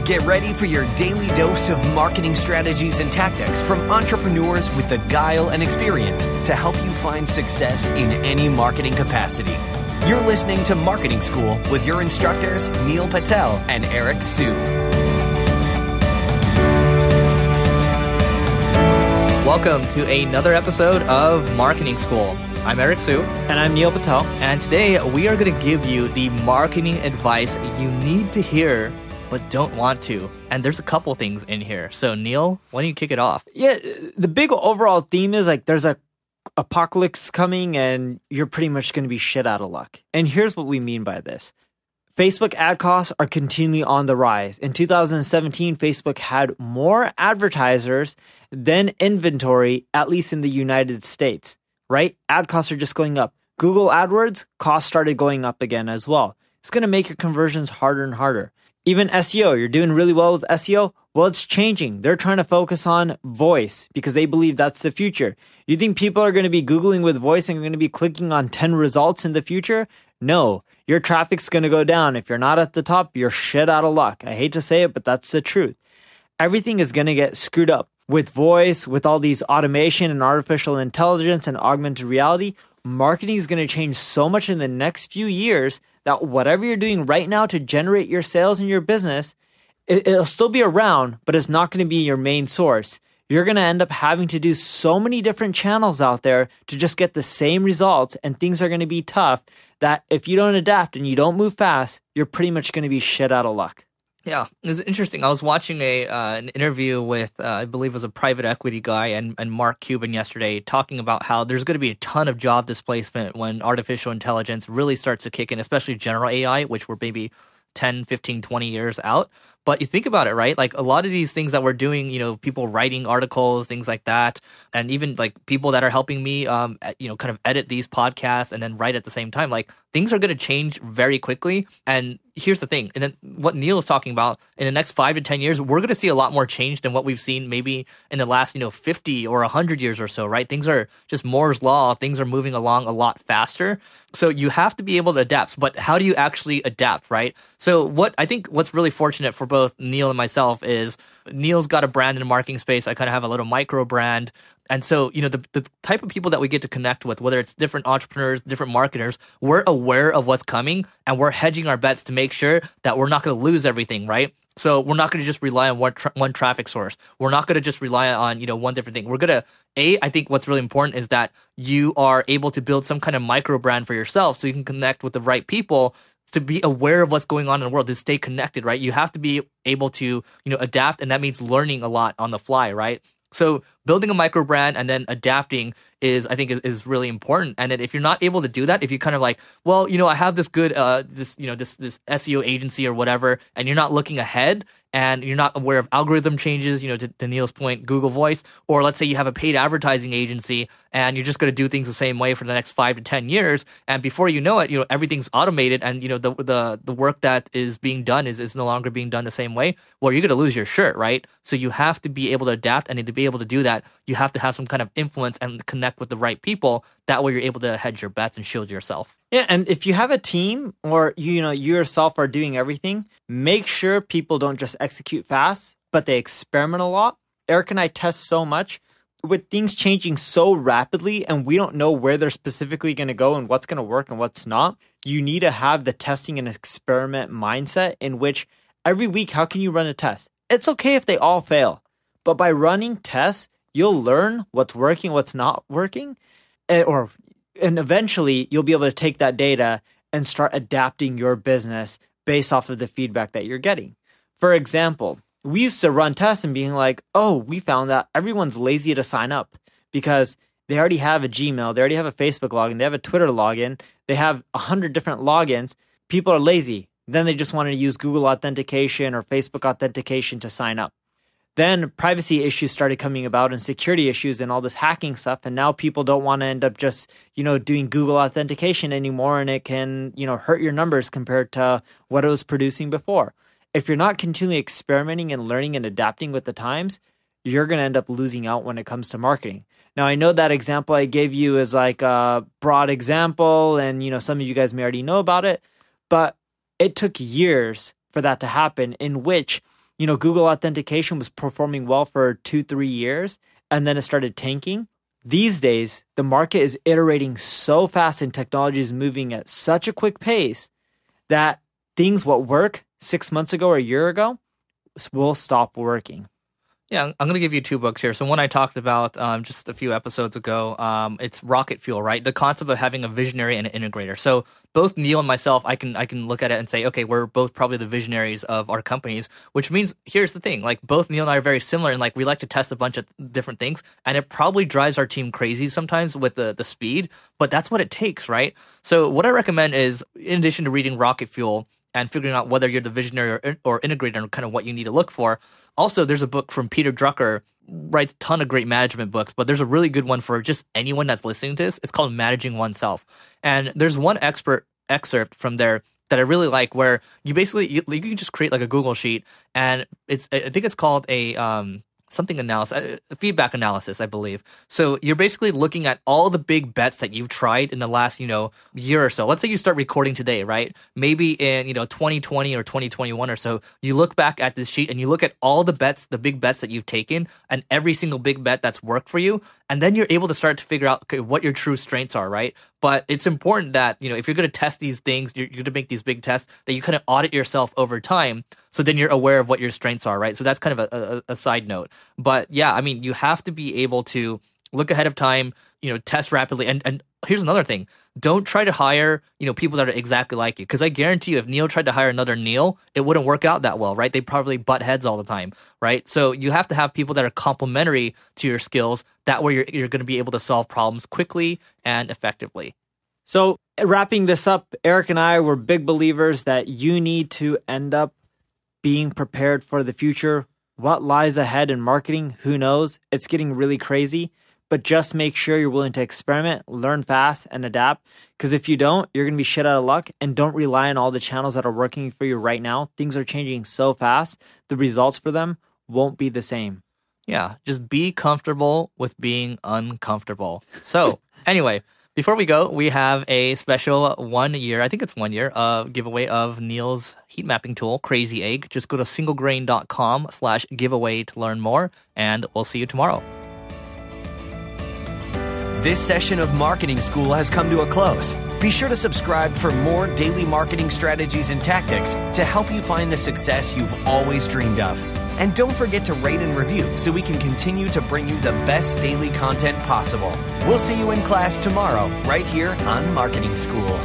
Get ready for your daily dose of marketing strategies and tactics from entrepreneurs with the guile and experience to help you find success in any marketing capacity. You're listening to Marketing School with your instructors, Neil Patel and Eric Siu. Welcome to another episode of Marketing School. I'm Eric Siu. And I'm Neil Patel. And today we are going to give you the marketing advice you need to hear but don't want to. And there's a couple things in here. So Neil, why don't you kick it off? Yeah, the big overall theme is like there's a apocalypse coming and you're pretty much going to be shit out of luck. And here's what we mean by this. Facebook ad costs are continually on the rise. In 2017, Facebook had more advertisers than inventory, at least in the United States, right? Ad costs are just going up. Google AdWords costs started going up again as well. It's going to make your conversions harder and harder. Even SEO, you're doing really well with SEO. Well, it's changing. They're trying to focus on voice because they believe that's the future. You think people are going to be Googling with voice and going to be clicking on 10 results in the future? No, your traffic's going to go down. If you're not at the top, you're shit out of luck. I hate to say it, but that's the truth. Everything is going to get screwed up with voice, with all these automation and artificial intelligence and augmented reality. Marketing is going to change so much in the next few years that whatever you're doing right now to generate your sales in your business, it'll still be around, but it's not going to be your main source. You're going to end up having to do so many different channels out there to just get the same results, and things are going to be tough that if you don't adapt and you don't move fast, you're pretty much going to be shit out of luck. Yeah, it's interesting. I was watching an interview with, I believe it was a private equity guy and Mark Cuban yesterday talking about how there's going to be a ton of job displacement when artificial intelligence really starts to kick in, especially general AI, which we're maybe 10, 15, 20 years out. But you think about it, right? Like a lot of these things that we're doing, people writing articles, things like that, and even like people that are helping me, kind of edit these podcasts and then write at the same time, like things are going to change very quickly. And here's the thing. And then what Neil is talking about, in the next 5 to 10 years, we're going to see a lot more change than what we've seen maybe in the last, 50 or 100 years or so, right? Things are just Moore's law. Things are moving along a lot faster. So you have to be able to adapt. But how do you actually adapt, right? So what's really fortunate for both Neil and myself is Neil's got a brand in the marketing space. I kind of have a little micro brand. And so, the type of people that we get to connect with, whether it's different entrepreneurs, different marketers, we're aware of what's coming and we're hedging our bets to make sure that we're not going to lose everything, right? So we're not going to just rely on one traffic source. We're not going to just rely on, one different thing. We're going to, I think what's really important is that you are able to build some kind of micro brand for yourself so you can connect with the right people to be aware of what's going on in the world, to stay connected, right? You have to be able to, adapt, and that means learning a lot on the fly, right? So building a micro brand and then adapting is really important. And then if you're not able to do that, if you kind of like, well, I have this good, this SEO agency or whatever, and you're not looking ahead and you're not aware of algorithm changes, to Neil's point, Google Voice, or let's say you have a paid advertising agency and you're just going to do things the same way for the next 5 to 10 years. And before you know it, everything's automated and, the work that is being done is no longer being done the same way. Well, you're going to lose your shirt, right? So you have to be able to adapt, and to be able to do that, you have to have some kind of influence and connect with the right people. That way you're able to hedge your bets and shield yourself. Yeah, and if you have a team or you yourself are doing everything, make sure people don't just execute fast, but they experiment a lot. Eric and I test so much with things changing so rapidly, and we don't know where they're specifically going to go and what's going to work and what's not. You need to have the testing and experiment mindset in which every week, how can you run a test? It's okay if they all fail, but by running tests, you'll learn what's working, what's not working, and eventually you'll be able to take that data and start adapting your business based off of the feedback that you're getting. For example, we used to run tests and being like, oh, we found that everyone's lazy to sign up because they already have a Gmail, they already have a Facebook login, they have a Twitter login, they have 100 different logins. People are lazy. Then they just wanted to use Google authentication or Facebook authentication to sign up. Then privacy issues started coming about and security issues and all this hacking stuff. And now people don't want to end up just, doing Google authentication anymore. And it can, hurt your numbers compared to what it was producing before. If you're not continually experimenting and learning and adapting with the times, you're going to end up losing out when it comes to marketing. Now, I know that example I gave you is like a broad example and, some of you guys may already know about it, but it took years for that to happen, in which Google authentication was performing well for 2-3 years, and then it started tanking. These days, the market is iterating so fast and technology is moving at such a quick pace that things what work 6 months ago or a year ago will stop working. Yeah, I'm going to give you 2 books here. So one I talked about just a few episodes ago, it's Rocket Fuel, right? The concept of having a visionary and an integrator. So both Neil and myself, I can look at it and say, okay, we're both probably the visionaries of our companies, which means here's the thing, like both Neil and I are very similar and like we like to test a bunch of different things, and it probably drives our team crazy sometimes with the speed, but that's what it takes, right? So what I recommend is, in addition to reading Rocket Fuel and figuring out whether you're the visionary or integrator and kind of what you need to look for, also, there's a book from Peter Drucker, writes a ton of great management books, but there's a really good one for just anyone that's listening to this. It's called Managing Oneself. And there's one excerpt from there that I really like, where you basically, you can just create like a Google sheet, and I think it's called a feedback analysis, I believe. So you're basically looking at all the big bets that you've tried in the last, year or so. Let's say you start recording today, right? Maybe in, 2020 or 2021 or so, you look back at this sheet and you look at all the big bets that you've taken and every single big bet that's worked for you. And then you're able to start to figure out, okay, what your true strengths are, right? But it's important that, if you're going to test these things, you're going to make these big tests, that you kind of audit yourself over time. So then you're aware of what your strengths are, right? So that's kind of a side note. But yeah, I mean, you have to be able to look ahead of time, test rapidly. And here's another thing. Don't try to hire, people that are exactly like you. Because I guarantee you, if Neil tried to hire another Neil, it wouldn't work out that well, right? They probably butt heads all the time, right? So you have to have people that are complementary to your skills. That way you're going to be able to solve problems quickly and effectively. So wrapping this up, Eric and I were big believers that you need to end up being prepared for the future. What lies ahead in marketing? Who knows? It's getting really crazy. But just make sure you're willing to experiment, learn fast, and adapt. Because if you don't, you're going to be shit out of luck. And don't rely on all the channels that are working for you right now. Things are changing so fast. The results for them won't be the same. Yeah, just be comfortable with being uncomfortable. So anyway, before we go, we have a special 1 year, I think it's 1 year, giveaway of Neil's heat mapping tool, Crazy Egg. Just go to singlegrain.com/giveaway to learn more. And we'll see you tomorrow. This session of Marketing School has come to a close. Be sure to subscribe for more daily marketing strategies and tactics to help you find the success you've always dreamed of. And don't forget to rate and review so we can continue to bring you the best daily content possible. We'll see you in class tomorrow, right here on Marketing School.